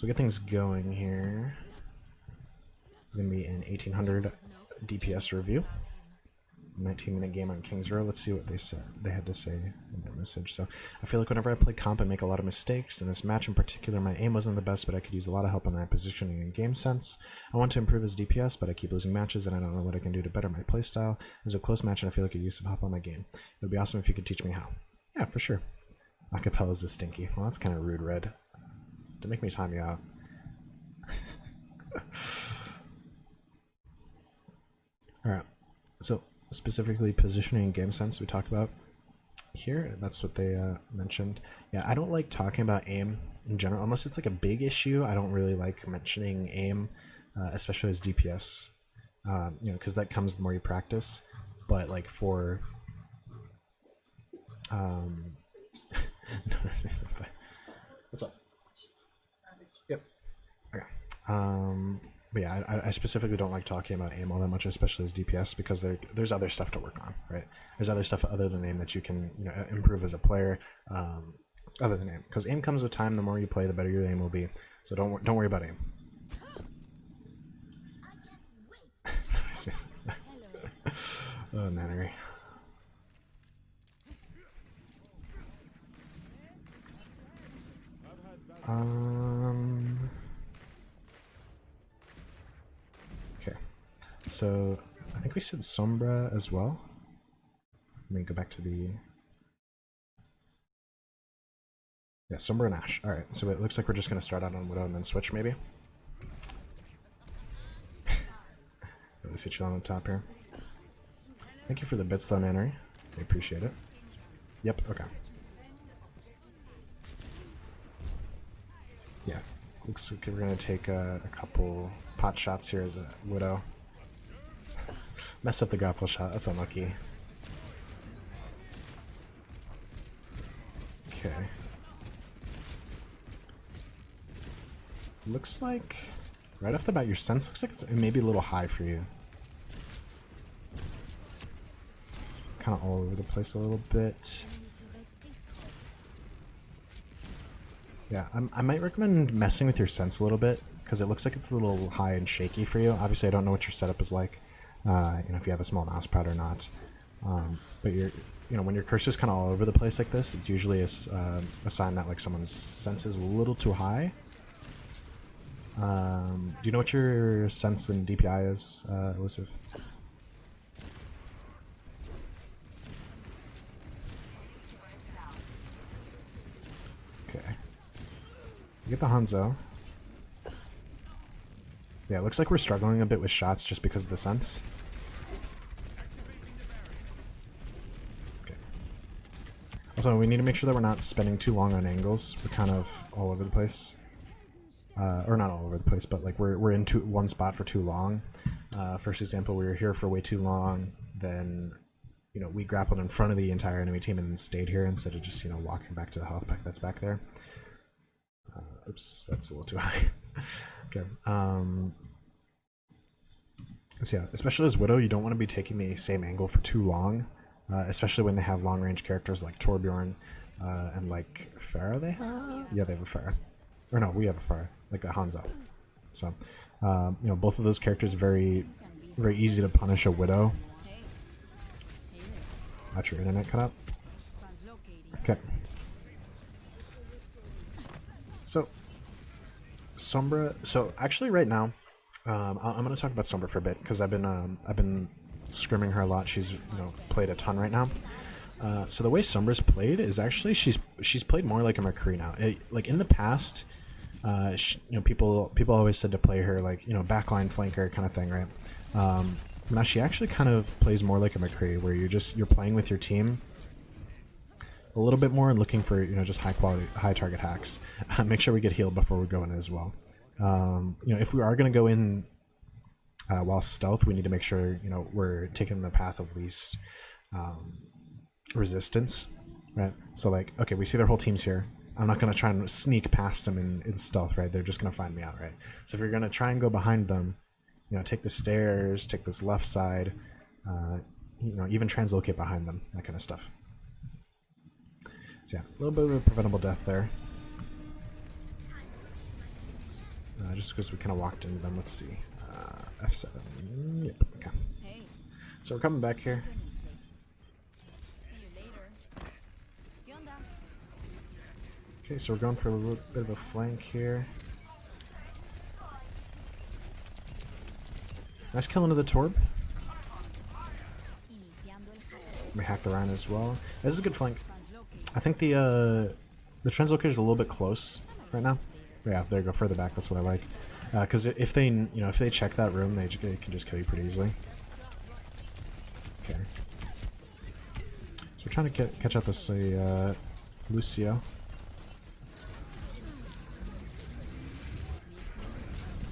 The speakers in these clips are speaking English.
So get things going here. It's going to be an 1800 DPS review. 19-minute game on King's Row. Let's see what they had to say in their message. So I feel like whenever I play comp I make a lot of mistakes. In this match in particular my aim wasn't the best, but I could use a lot of help on my positioning and game sense. I want to improve his DPS, but I keep losing matches and I don't know what I can do to better my playstyle. It was a close match and I feel like I could use some help on my game. It would be awesome if you could teach me how. Yeah, for sure. Acapella's is stinky. Well, that's kind of rude, Red. Don't make me time you out. Alright, so specifically positioning and game sense we talk about here. That's what they mentioned. Yeah, I don't like talking about aim in general unless it's like a big issue. I don't really like mentioning aim, especially as DPS, you know, because that comes the more you practice. But like for what's up? Yep. Okay. But yeah, I specifically don't like talking about aim all that much, especially as DPS, because there's other stuff to work on, right? There's other stuff other than aim that you can, you know, improve as a player, other than aim. Because aim comes with time. The more you play, the better your aim will be. So don't worry about aim. Oh, Nannery. Okay, so I think we said Sombra as well. Let me go back to the... Yeah, Sombra and Ashe. Alright, so it looks like we're just going to start out on Widow and then switch, maybe? Really sit you on the top here. Thank you for the bits though, Nannery. I appreciate it. Yep, okay. Yeah, looks like we're going to take a couple pot shots here as a Widow. Mess up the grapple shot, that's unlucky. Okay. Looks like, right off the bat, your sense looks like it's maybe a little high for you. Kind of all over the place a little bit. Yeah, I might recommend messing with your sense a little bit, because it looks like it's a little high and shaky for you. Obviously, I don't know what your setup is like, you know, if you have a small mouse pad or not. But you know, when your cursor's kind of all over the place like this, it's usually a sign that like someone's sense is a little too high. Do you know what your sense and DPI is, Elusive? Okay. You get the Hanzo. Yeah, it looks like we're struggling a bit with shots just because of the sense. Okay. Also, we need to make sure that we're not spending too long on angles. We're kind of all over the place. Or not all over the place, but like we're in one spot for too long. First example, we were here for way too long, then, you know, we grappled in front of the entire enemy team and then stayed here instead of just, you know, walking back to the health pack that's back there. Oops, that's a little too high. Okay. So yeah, especially as Widow, you don't want to be taking the same angle for too long, especially when they have long-range characters like Torbjorn and like Pharah. They have? Yeah, they have a Pharah. Or no, we have a Pharah, like a Hanzo. So, you know, both of those characters very easy to punish a Widow. Not your internet cut out. Okay. So, Sombra. So actually, right now, I'm going to talk about Sombra for a bit because I've been scrimming her a lot. She's, you know, played a ton right now. So the way Sombra's played is actually she's played more like a McCree now. Like in the past, you know, people always said to play her like, you know, backline flanker kind of thing, right? Now she actually kind of plays more like a McCree, where you're playing with your team a little bit more and looking for, you know, just high target hacks. Make sure we get healed before we go in as well. You know, if we are going to go in while stealth, we need to make sure, you know, we're taking the path of least resistance, right? So like, okay, we see their whole team's here. I'm not going to try and sneak past them in stealth, right? They're just going to find me out, right? So if you're going to try and go behind them, you know, take the stairs, take this left side, you know, even translocate behind them, that kind of stuff. So yeah, a little bit of a preventable death there. just because we kind of walked into them. Let's see. F7. Yep. Okay. So we're coming back here. Okay, so we're going for a little bit of a flank here. Nice kill into the Torb. We hack the Rhine as well. This is a good flank. I think the translocator is a little bit close right now. Yeah, there you go, further back. That's what I like. Because if they, if they check that room, they can just kill you pretty easily. Okay. So we're trying to catch up this Lucio.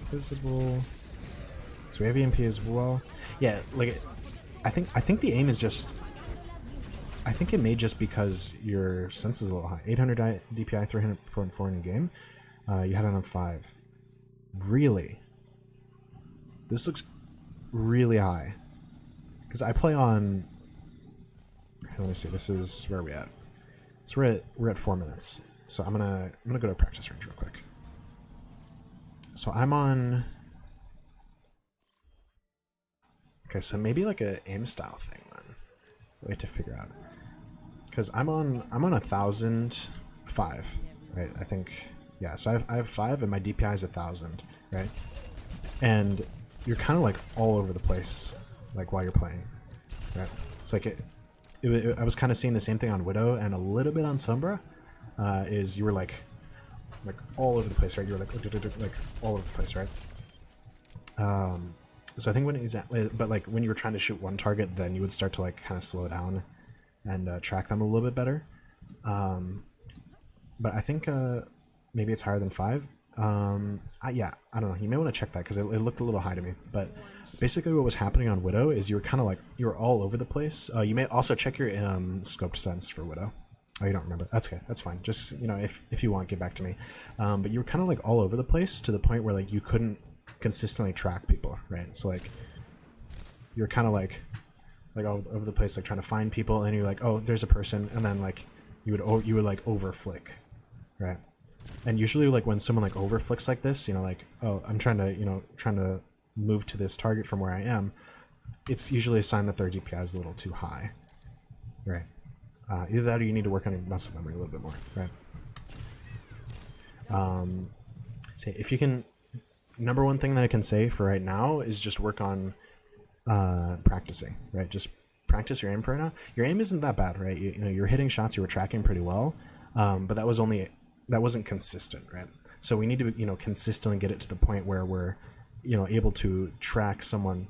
Visible. So we have EMP as well. Yeah, like I think the aim is just. I think it may just because your sense is a little high. 800 DPI, 300.4 in game. You had it on 5. Really? This looks really high. Because I play on. Let me see. This is where are we at? So we're at 4 minutes. So I'm gonna go to practice range real quick. So I'm on. Okay, so maybe like a aim style thing then. We have to figure out. Because I'm on 1,005, right? I think, yeah. So I have 5 and my DPI is 1,000, right? And you're kind of like all over the place, like while you're playing, right? It's like I was kind of seeing the same thing on Widow and a little bit on Sombra. Is you were like all over the place, right? You were like all over the place, right? So I think when exactly, but like when you were trying to shoot one target, then you would start to like kind of slow down and track them a little bit better. But I think maybe it's higher than 5. Yeah, I don't know. You may want to check that because it looked a little high to me. But basically, what was happening on Widow is you were kind of like you were all over the place. You may also check your scoped sense for Widow. Oh, you don't remember? That's okay. That's fine. Just if you want, get back to me. But you were kind of like all over the place to the point where like you couldn't consistently track people, right? So like you're kind of like all over the place, like trying to find people, and you're like, oh, there's a person, and then like you would like over flick, right? And usually like when someone like over flicks like this, like, oh, I'm trying to move to this target from where I am, it's usually a sign that their DPI is a little too high, right? Either that or you need to work on your muscle memory a little bit more, right? So if you can, number one thing that I can say for right now is just work on practicing, right? Just practice your aim for right now. Your aim isn't that bad, right? You're hitting shots, you were tracking pretty well, but that wasn't consistent, right? So we need to consistently get it to the point where we're able to track someone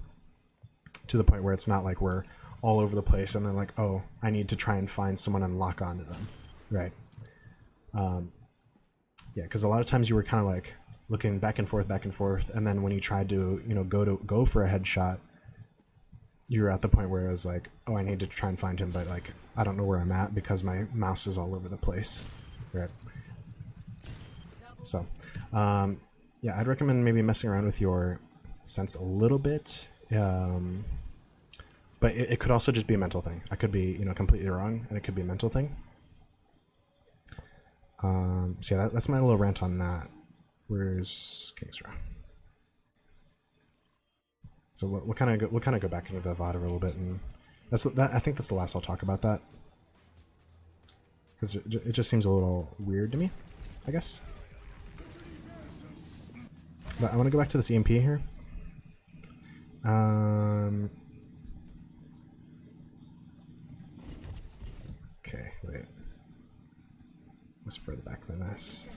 to the point where it's not like we're all over the place and then like, oh, I need to try and find someone and lock onto them, right? Yeah, because a lot of times you were kind of like looking back and forth, and then when you tried to go for a headshot, you were at the point where it was like, oh, I need to try and find him, but like I don't know where I'm at because my mouse is all over the place, right? So yeah, I'd recommend maybe messing around with your sense a little bit, but it could also just be a mental thing. I could be completely wrong, and it could be a mental thing. So yeah, that's my little rant on that. Where's Kingsra? So we'll kind of go back into the VOD a little bit, and I think that's the last I'll talk about that, because it just seems a little weird to me, I guess. But I want to go back to this EMP here. Okay, wait. What's further back than this?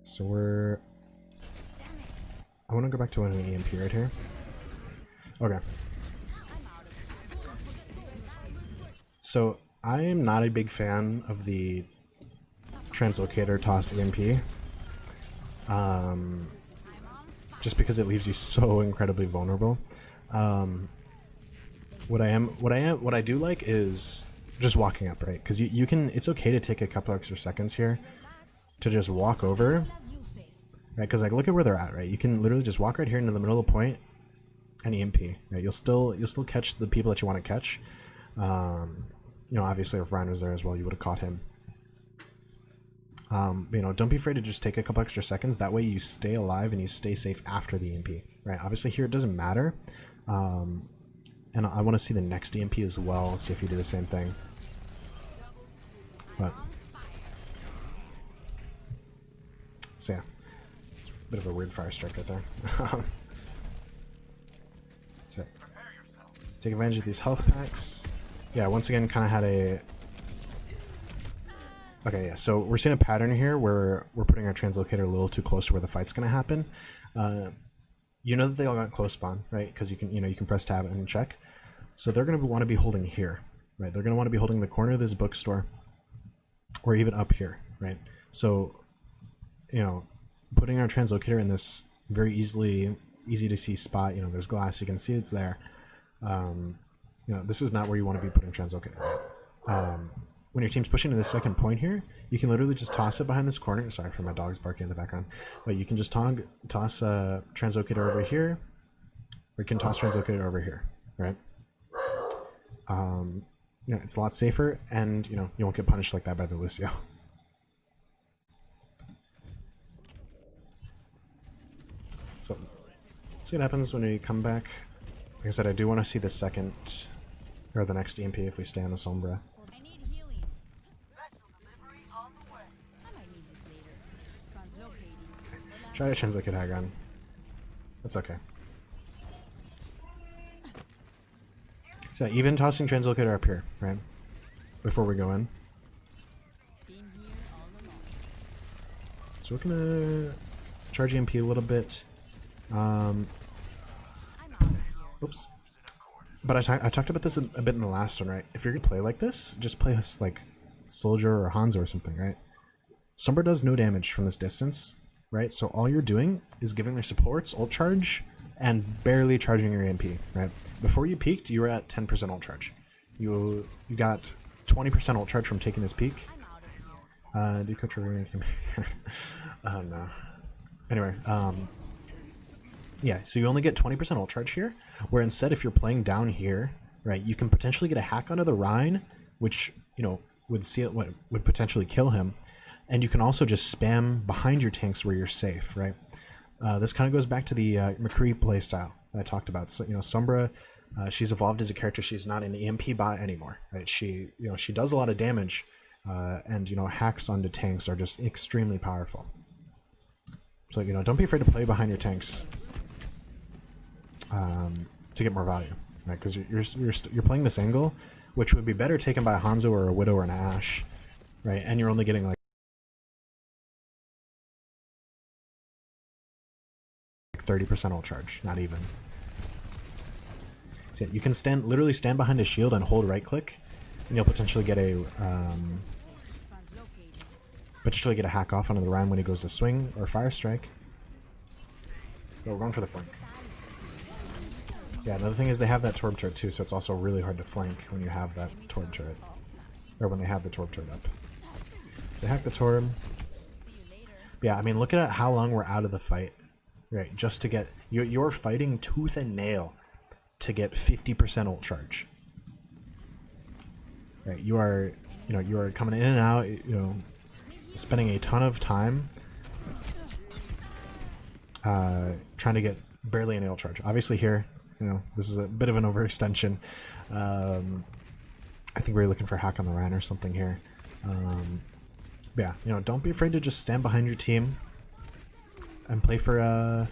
So I want to go back to an EMP right here. Okay. So I am not a big fan of the translocator toss EMP. Just because it leaves you so incredibly vulnerable. What I do like is just walking up, right? Because you can. It's okay to take a couple extra seconds here to just walk over, right? Because like look at where they're at, right? You can literally just walk right here into the middle of the point and EMP, right? You'll still catch the people that you want to catch. Obviously if Ryan was there as well, you would have caught him. You know, don't be afraid to just take a couple extra seconds. That way you stay alive and you stay safe after the EMP, right? Obviously here it doesn't matter. And I want to see the next EMP as well. Let's see if you do the same thing. But so yeah, it's a bit of a weird fire strike right there. So take advantage of these health packs. Yeah, once again, kind of had a. Okay, yeah. So we're seeing a pattern here where we're putting our translocator a little too close to where the fight's going to happen. You know that they all got close spawn, right? Because you can press tab and check. So they're going to want to be holding here, right? They're going to want to be holding the corner of this bookstore, or even up here, right? So, you know, putting our translocator in this very easy to see spot. You know, there's glass, you can see it's there. You know, this is not where you want to be putting translocator. Right? When your team's pushing to the second point here, you can literally just toss it behind this corner. Sorry for my dogs barking in the background. But you can just toss translocator over here, or you can toss translocator over here, right? You know, it's a lot safer, and you know, you won't get punished like that by the Lucio. So, see what happens when we come back. Like I said, I do want to see the second, or the next EMP if we stay on the Sombra. Try to translocate Hagon. That's okay. So even tossing translocator up here, right? Before we go in. So we're gonna charge EMP a little bit. Oops. But I talked about this a bit in the last one, right? If you're gonna play like this, just play us like Soldier or Hanzo or something, right? Sombra does no damage from this distance, right? So all you're doing is giving their supports ult charge and barely charging your EMP, right? Before you peaked, you were at 10% ult charge. You got 20% ult charge from taking this peak. Do you coach oh no. Anyway, yeah, so you only get 20% ult charge here, where instead if you're playing down here, right, you can potentially get a hack onto the Rhine, which, you know, would potentially kill him, and you can also just spam behind your tanks where you're safe, right? This kind of goes back to the McCree playstyle that I talked about. So, you know, Sombra, she's evolved as a character. She's not an EMP bot anymore, right? She does a lot of damage, and you know, hacks onto tanks are just extremely powerful. So, you know, don't be afraid to play behind your tanks to get more value, right? Because you're playing this angle, which would be better taken by a Hanzo or a Widow or an Ashe, right? And you're only getting like 30% ult charge, not even. So you can literally stand behind a shield and hold right click, and you'll potentially get a hack off onto the Rhine when he goes to swing or fire strike. But we're going for the flank. Yeah, another thing is they have that Torb turret too, so it's also really hard to flank when you have that Torb turret, or when they have the Torb turret up. They hack the Torb. Yeah, I mean, look at how long we're out of the fight. Right, just to get you're fighting tooth and nail to get 50% ult charge. Right, you are coming in and out, you know, spending a ton of time trying to get barely any ult charge. Obviously here, you know, this is a bit of an overextension. I think we're looking for a hack on the Rhine or something here. Yeah, you know, don't be afraid to just stand behind your team and play for and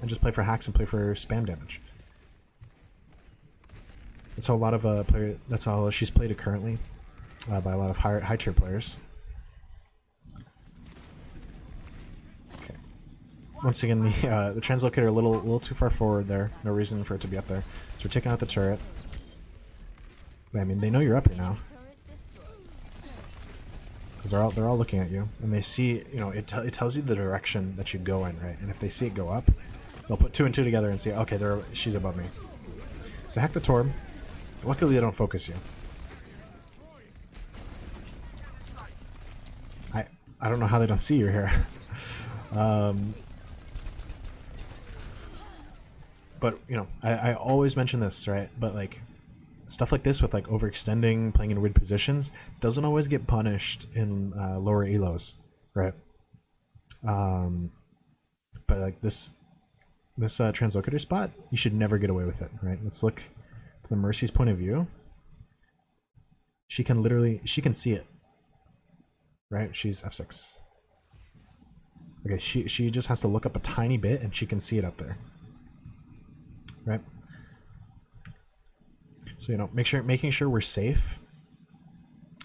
just play for hacks and play for spam damage. That's how a lot of that's how she's played currently by a lot of high tier players. Okay. Once again, the translocator a little too far forward there. No reason for it to be up there. So we're taking out the turret. I mean, they know you're up here now, because they're all looking at you, and they see, you know, it tells you the direction that you go in, right? And if they see it go up, they'll put 2 and 2 together and say, okay, she's above me. So hack the Torb. Luckily, they don't focus you. I don't know how they don't see you here. But you know, I always mention this, right? But like, stuff like this with like overextending, playing in weird positions, doesn't always get punished in lower elos, right? But like this translocator spot, you should never get away with it, right? Let's look from the Mercy's point of view. She can see it, right? She's F6. Okay, she just has to look up a tiny bit and she can see it up there, right? So, you know, making sure we're safe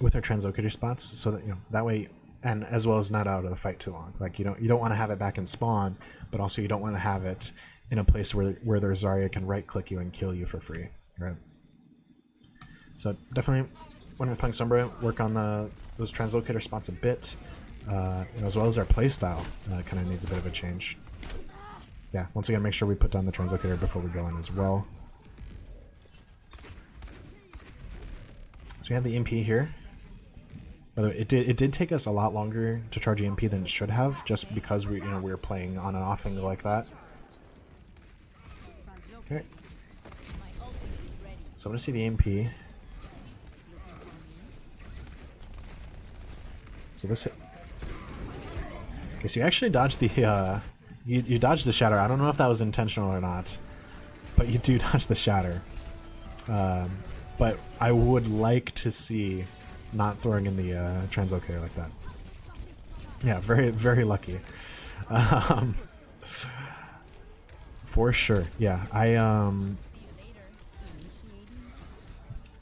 with our translocator spots, so that, you know, that way, and as well as not out of the fight too long. Like, you don't want to have it back in spawn, but also you don't want to have it in a place where their Zarya can right click you and kill you for free, right? So definitely, when we're playing Sombra, work on those translocator spots a bit, as well as our playstyle kind of needs a bit of a change. Yeah, once again, make sure we put down the translocator before we go in as well. So we have the EMP here. By the way, it did take us a lot longer to charge EMP than it should have, just because we were playing on and off angle like that. Okay. So I'm gonna see the EMP. So this. Okay, so you actually dodged the you dodged the shatter. I don't know if that was intentional or not, but you do dodge the shatter. But I would like to see not throwing in the translocator like that. Yeah, very, very lucky. For sure. Yeah,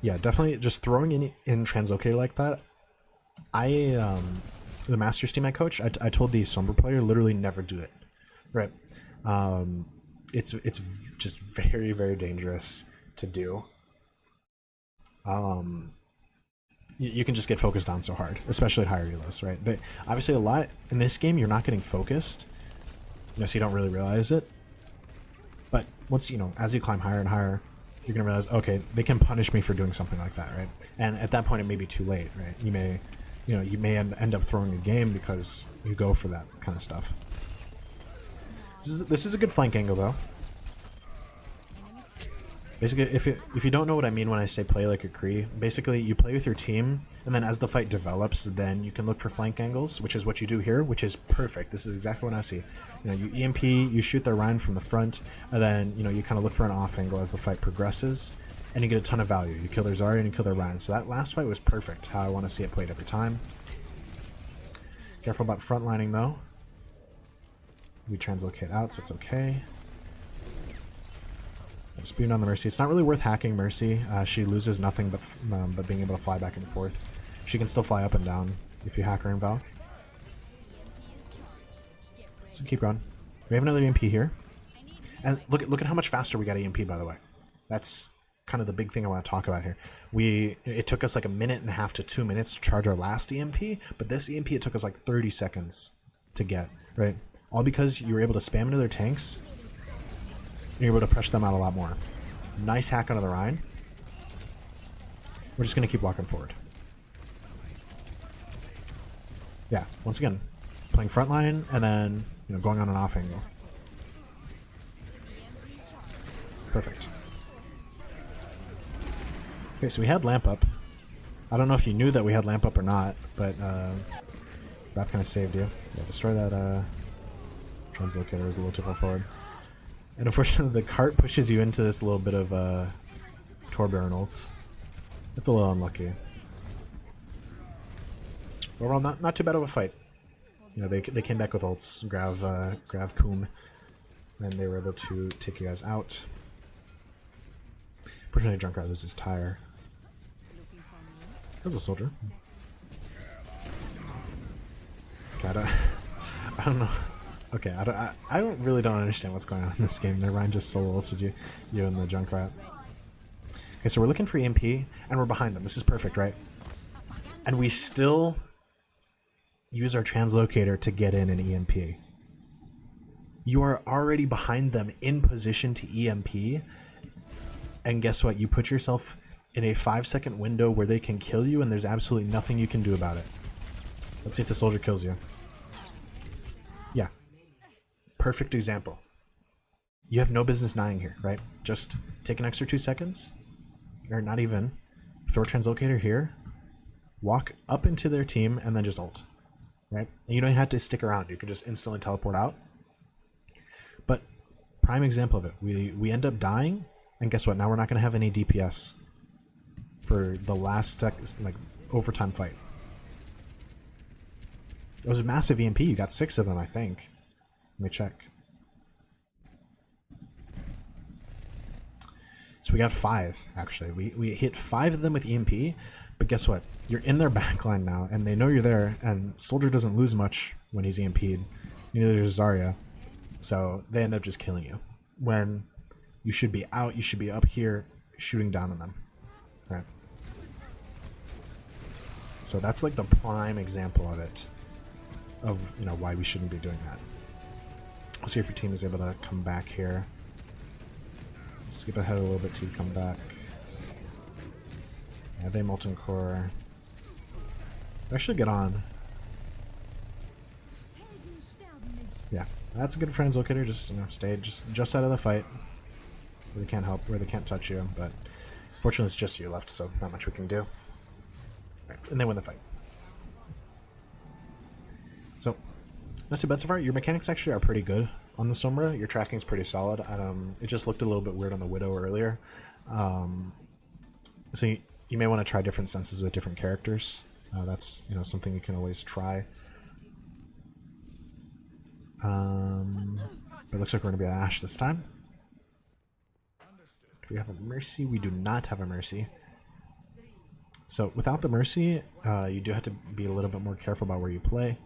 yeah, definitely just throwing in translocator like that. The Masters team I coach, I told the Sombra player literally never do it. Right. It's just very, very dangerous to do. You can just get focused on so hard, especially at higher elos, right? Obviously, a lot in this game, you're not getting focused, so you don't really realize it. But once, as you climb higher and higher, you're gonna realize, okay, they can punish me for doing something like that, right? And at that point, it may be too late, right? You may end up throwing a game because you go for that kind of stuff. This is a good flank angle, though. Basically, if you don't know what I mean when I say play like a Kree, basically you play with your team, and then as the fight develops, then you can look for flank angles, which is what you do here, which is perfect. This is exactly what I see. You EMP, you shoot their Rhine from the front, and then you kind of look for an off angle as the fight progresses, and you get a ton of value. You kill their Zarya and you kill their Rhine. So that last fight was perfect, how I want to see it played every time. Careful about frontlining though. We translocate out, so it's okay. Speeding on the Mercy. It's not really worth hacking Mercy. She loses nothing but being able to fly back and forth. She can still fly up and down if you hack her in Valk. So keep going. We have another EMP here. And look at how much faster we got EMP, by the way. That's kind of the big thing I want to talk about here. It took us like 1.5 to 2 minutes to charge our last EMP, but this EMP it took us like 30 seconds to get, right? All because you were able to spam into their tanks. You're able to pressure them out a lot more. Nice hack onto the Rhine. We're just going to keep walking forward. Yeah, once again, playing frontline and then going on an off angle. Perfect. Okay, so we had lamp up. I don't know if you knew that we had lamp up or not, but that kind of saved you. Yeah, destroy that translocator. Was a little too far forward. And unfortunately, the cart pushes you into this little bit of Torbjorn ult. It's a little unlucky. Overall, not too bad of a fight. They came back with ults, Grav Kum, and they were able to take you guys out. Unfortunately, Junkrat loses his tire. There's a soldier. Okay, I don't know. Okay, I really don't understand what's going on in this game. Their Rhine just solo ulted you and the Junkrat. Okay, so we're looking for EMP, and we're behind them. This is perfect, right? And we still use our translocator to get in an EMP. You are already behind them in position to EMP, and guess what? You put yourself in a 5-second window where they can kill you, and there's absolutely nothing you can do about it. Let's see if the soldier kills you. Yeah. Perfect example. You have no business dying here, right? Just take an extra 2 seconds, or not even. Throw a translocator here, walk up into their team, and then just ult. right? And you don't have to stick around. You can just instantly teleport out. But prime example of it, we end up dying, and guess what? Now we're not going to have any DPS for the last like overtime fight. It was a massive EMP. You got 6 of them, I think. Let me check. So we got 5, actually. We hit 5 of them with EMP, but guess what? You're in their backline now, and they know you're there, and Soldier doesn't lose much when he's EMP'd. Neither does Zarya. So they end up just killing you. When you should be out, you should be up here shooting down on them. Right? So that's like the prime example of it. Of, you know, why we shouldn't be doing that. Let's see if your team is able to come back here. Skip ahead a little bit till you come back. Yeah, they Molten Core. They actually get on. Yeah, that's a good translocator. Just, you know, stay just out of the fight. Where they can't help, where they can't touch you. But fortunately, it's just you left, so not much we can do. Right, and they win the fight. So, not too bad so far. Your mechanics actually are pretty good on the Sombra. Your tracking is pretty solid. It just looked a little bit weird on the Widow earlier. So you may want to try different senses with different characters. That's, you know, something you can always try. But it looks like we're going to be at Ashe this time. Do we have a Mercy? We do not have a Mercy. So without the Mercy, you do have to be a little bit more careful about where you play.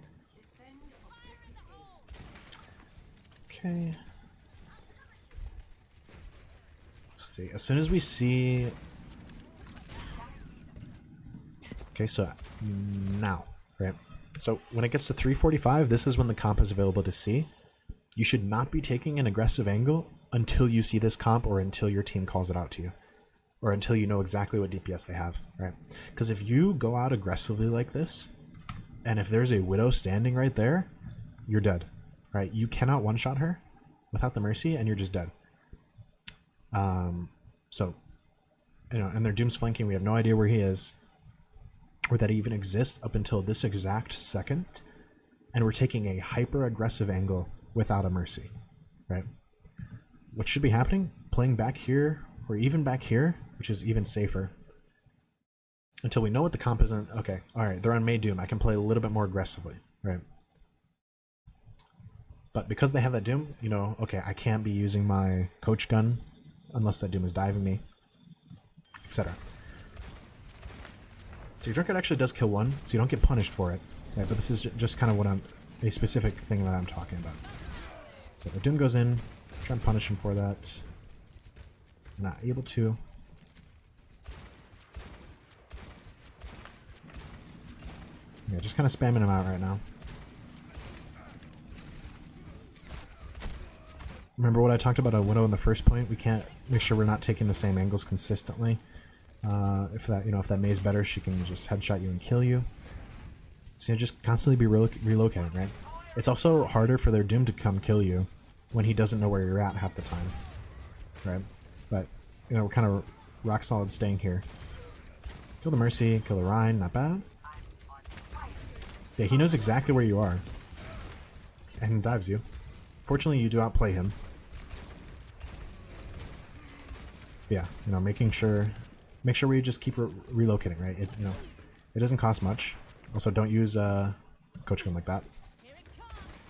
Okay. Let's see. As soon as we see... Okay, so now, right? So when it gets to 345, this is when the comp is available to see. You should not be taking an aggressive angle until you see this comp or until your team calls it out to you. Or until you know exactly what DPS they have, right? Because if you go out aggressively like this, and if there's a Widow standing right there, you're dead. Right, you cannot one-shot her without the Mercy, and you're just dead. So, you know, and their Doom's flanking. We have no idea where he is, or that he even exists up until this exact second, and we're taking a hyper-aggressive angle without a Mercy, right? What should be happening? Playing back here, or even back here, which is even safer. Until we know what the comp is. Okay, all right, they're on May Doom. I can play a little bit more aggressively, right? But because they have that Doom, you know, okay, I can't be using my Coach Gun unless that Doom is diving me, etc. So your Drunkard actually does kill one, so you don't get punished for it. Right, but this is just kind of what a specific thing that I'm talking about. So the Doom goes in, try and punish him for that. Not able to. Yeah, just kind of spamming him out right now. Remember what I talked about a Widow in the first point? We can't make sure we're not taking the same angles consistently. If that May's better, she can just headshot you and kill you. So you just constantly be relocating, right? It's also harder for their Doom to come kill you when he doesn't know where you're at half the time, right? But you know, we're kind of rock solid staying here. Kill the Mercy, kill the Rhine, not bad. Yeah, he knows exactly where you are, and dives you. Fortunately, you do outplay him. Yeah, you know, make sure we just keep relocating, right? It doesn't cost much. Also, don't use Coach Gun like that.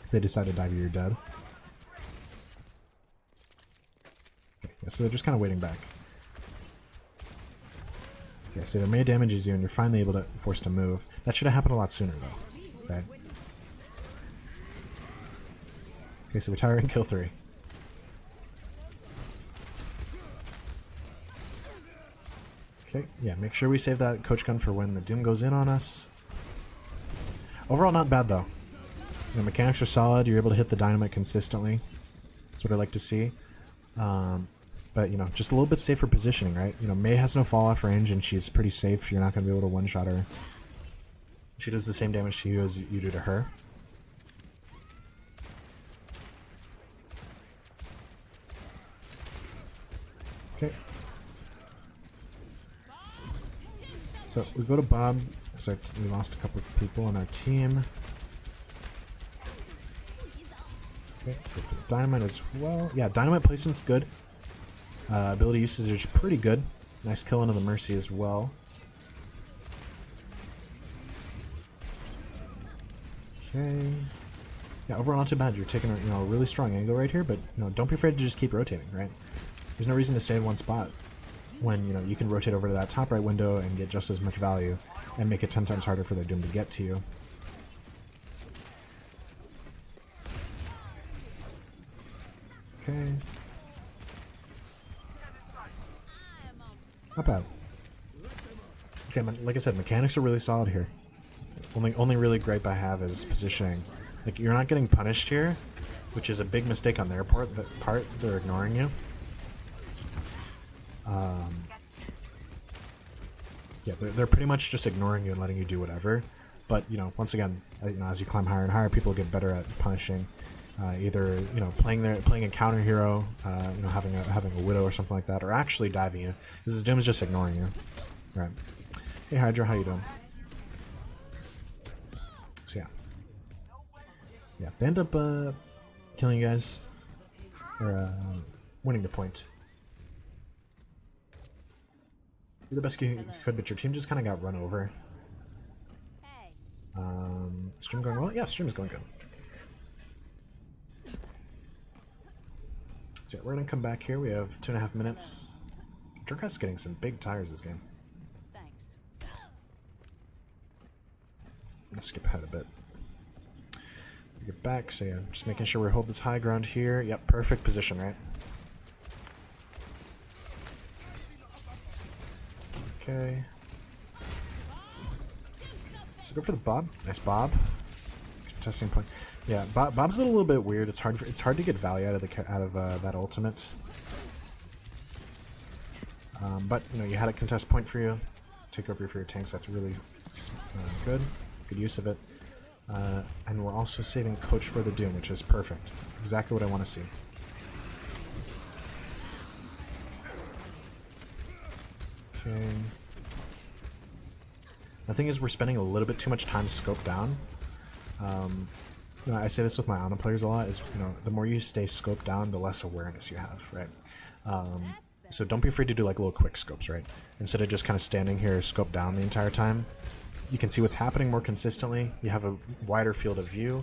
If they decide to dive you, you're dead. Okay, yeah, so they're just kind of waiting back. Yeah, so their May damages you, and you're finally able to force to move. That should have happened a lot sooner, though. Right? Okay, so we retire and kill 3. Okay, yeah, make sure we save that Coach Gun for when the Doom goes in on us. Overall, not bad, though. You know, mechanics are solid. You're able to hit the dynamite consistently. That's what I like to see. But, you know, just a little bit safer positioning, right? You know, May has no fall-off range, and she's pretty safe. You're not going to be able to one-shot her. She does the same damage to you as you do to her. Okay. So we go to Bob. So we lost a couple of people on our team. Okay, go for the dynamite as well. Yeah, dynamite placement's good. Ability usage is pretty good. Nice kill into the Mercy as well. Okay. Yeah, overall not too bad. You're taking a a really strong angle right here, but don't be afraid to just keep rotating, right? There's no reason to stay in one spot when you can rotate over to that top right window and get just as much value and make it 10 times harder for their Doom to get to you. Okay. Not bad. Okay, like I said, mechanics are really solid here. Only really gripe I have is positioning. Like, you're not getting punished here, which is a big mistake on their part. They're ignoring you. Yeah, they're pretty much just ignoring you and letting you do whatever. But once again, as you climb higher and higher, people get better at punishing. Either playing a counter hero, having a widow or something like that, or actually diving you. Because Doom is just ignoring you. Right. Hey Hydra, how you doing? So yeah, they end up killing you guys, or winning the point. You're the best you could, but your team just kind of got run over. Stream going well? Yeah, stream is going good. So yeah, we're gonna come back here. We have 2.5 minutes. Jerkat's getting some big tires this game. Thanks. I'm gonna skip ahead a bit. Get back, so yeah, just making sure we hold this high ground here. Yep, perfect position, right? Okay. So go for the Bob. Nice Bob. Testing point. Yeah, Bob's a little bit weird. It's hard to get value out of that ultimate. But you had a contest point for you. Take over for your tanks. That's really good. Good use of it. And we're also saving Coach for the Doom, which is perfect. It's exactly what I want to see. Okay. The thing is, we're spending a little bit too much time scoped down. I say this with my Ana players a lot, is the more you stay scoped down, the less awareness you have, right? So don't be afraid to do like little quick scopes, right? Instead of just kind of standing here scoped down the entire time, you can see what's happening more consistently. You have a wider field of view.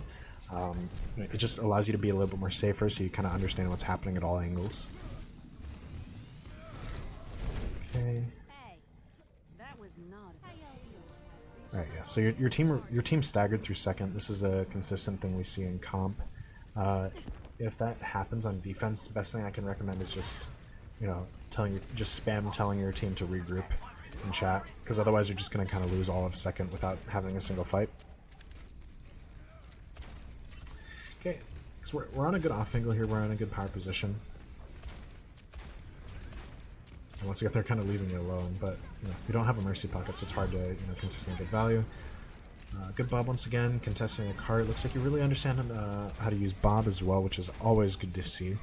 It just allows you to be a little bit more safer, so you kind of understand what's happening at all angles. Okay. Alright, yeah. So your team staggered through second. This is a consistent thing we see in comp. If that happens on defense, best thing I can recommend is just spam telling your team to regroup in chat, because otherwise you're just gonna kind of lose all of second without having a single fight. Okay, so we're on a good off angle here. We're in a good power position. And once again, they're kind of leaving you alone, but you don't have a mercy pocket, so it's hard to consistently get value. Good Bob once again, contesting a cart. Looks like you really understand how to use Bob as well, which is always good to see.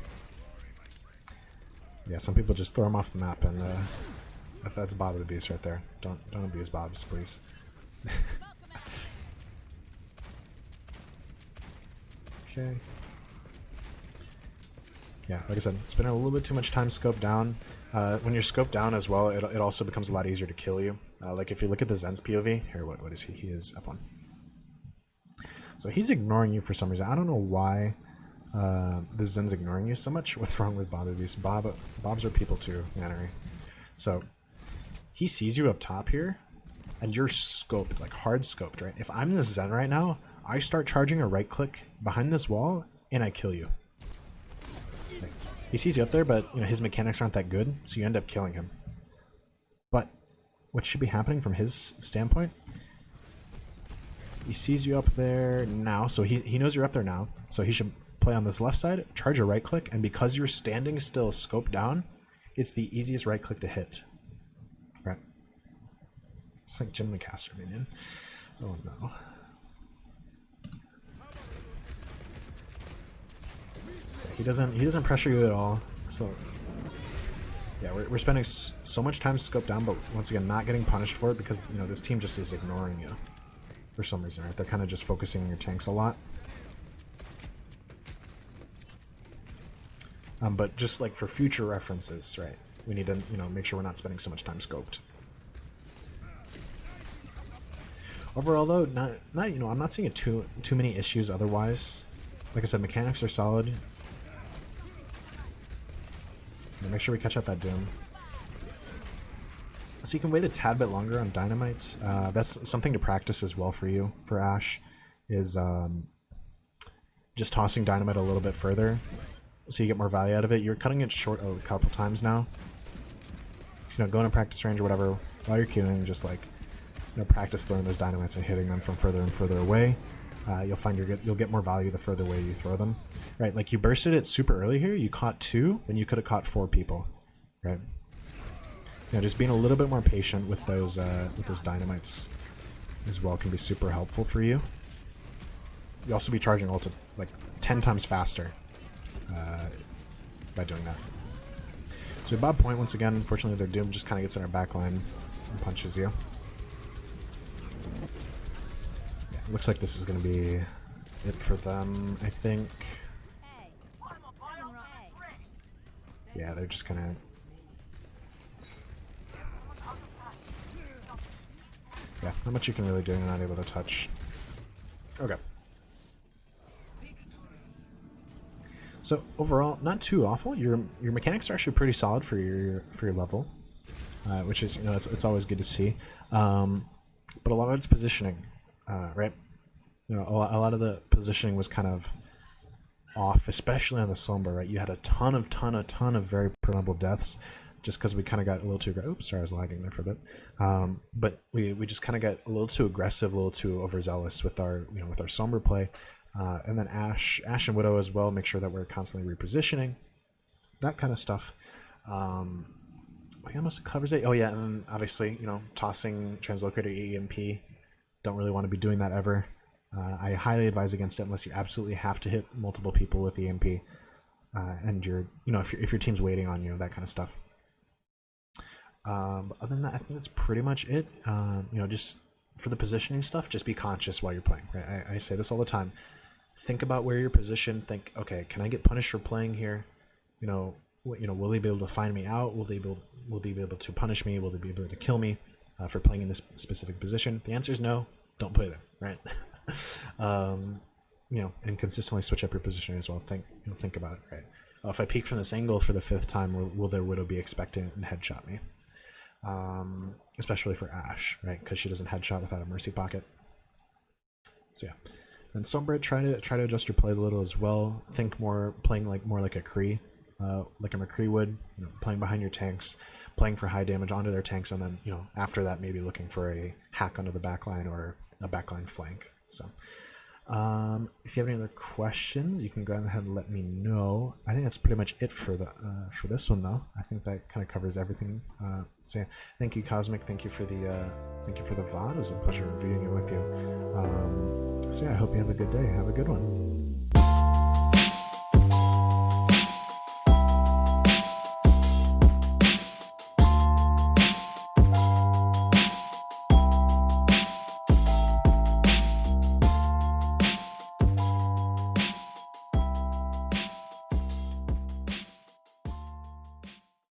Yeah, some people just throw him off the map, and that's Bob abuse right there. Don't abuse Bobs, please. Okay. Yeah, like I said, spending a little bit too much time scoped down. When you're scoped down as well, it also becomes a lot easier to kill you. Like if you look at the Zen's POV, here, what is he? He is F1. So he's ignoring you for some reason. I don't know why the Zen's ignoring you so much. What's wrong with Bob abuse? Bobs are people too, Yannery. So he sees you up top here, and you're scoped, like hard scoped, right? If I'm the Zen right now, I start charging a right click behind this wall, and I kill you. He sees you up there, but his mechanics aren't that good, so you end up killing him. But what should be happening from his standpoint, he sees you up there now, so he knows you're up there now, so he should play on this left side, charge a right click, and because you're standing still scoped down, it's the easiest right click to hit. Right? It's like Jim the Caster minion. Oh no. So he doesn't pressure you at all. So yeah, we're spending so much time scoped down, but once again not getting punished for it because this team just is ignoring you for some reason, right? They're kind of just focusing on your tanks a lot. But just like for future references, right? We need to, you know, make sure we're not spending so much time scoped. Overall, though, not you know, I'm not seeing too many issues otherwise. Like I said, mechanics are solid. Make sure we catch up that Doom. So you can wait a tad bit longer on Dynamite. That's something to practice as well for you, for Ashe, is just tossing Dynamite a little bit further so you get more value out of it. You're cutting it short a couple times now. So, you know, going to practice range or whatever, while you're queuing, just like, you know, practice throwing those Dynamites and hitting them from further and further away. You'll find you'll get more value the further away you throw them. Right, like you bursted it super early here, you caught 2, and you could have caught 4 people. Right? You know, just being a little bit more patient with those Dynamites as well can be super helpful for you. You'll also be charging ult like 10 times faster by doing that. So Bob Point once again, unfortunately their Doom just kind of gets in our backline and punches you. Yeah, looks like this is going to be it for them, I think. Yeah, they're just kind of... Yeah, not much you can really do, you're not able to touch. Okay. So overall, not too awful. Your mechanics are actually pretty solid for your level, which is, you know, it's always good to see. But a lot of it's positioning, right? You know, a lot of the positioning was kind of off, especially on the Sombra, right? You had a ton of very preventable deaths, just because we kind of got a little too... Oops, sorry, I was lagging there for a bit. But we just kind of got a little too aggressive, a little too overzealous with our, you know, with our Sombra play. And then Ashe and Widow as well, make sure that we're constantly repositioning, that kind of stuff. I almost covers it. Oh yeah, and obviously, you know, tossing Translocator EMP, don't really want to be doing that ever. I highly advise against it unless you absolutely have to hit multiple people with EMP, and you're, you know, if your team's waiting on you, that kind of stuff. But other than that, I think that's pretty much it. You know, just for the positioning stuff, just be conscious while you're playing. Right? I say this all the time. Think about where you're positioned. Think, okay, can I get punished for playing here? You know, will they be able to find me out? Will they be able to punish me? Will they be able to kill me for playing in this specific position? The answer is no. Don't play them, right? You know, and consistently switch up your positioning as well. Think about it, right? If I peek from this angle for the 5th time, will their Widow be expecting and headshot me? Especially for Ashe, right? Because she doesn't headshot without a mercy pocket. So yeah. And Sombra, try to adjust your play a little as well. Think playing more like a Kree, like a McCree would. You know, playing behind your tanks, playing for high damage onto their tanks, and then, you know, after that maybe looking for a hack onto the backline or a backline flank. So, if you have any other questions, you can go ahead and let me know. I think that's pretty much it for this one, though. I think that kind of covers everything. So yeah, thank you, Cosmic. Thank you for the VOD. It was a pleasure reviewing it with you. So yeah, I hope you have a good day. Have a good one.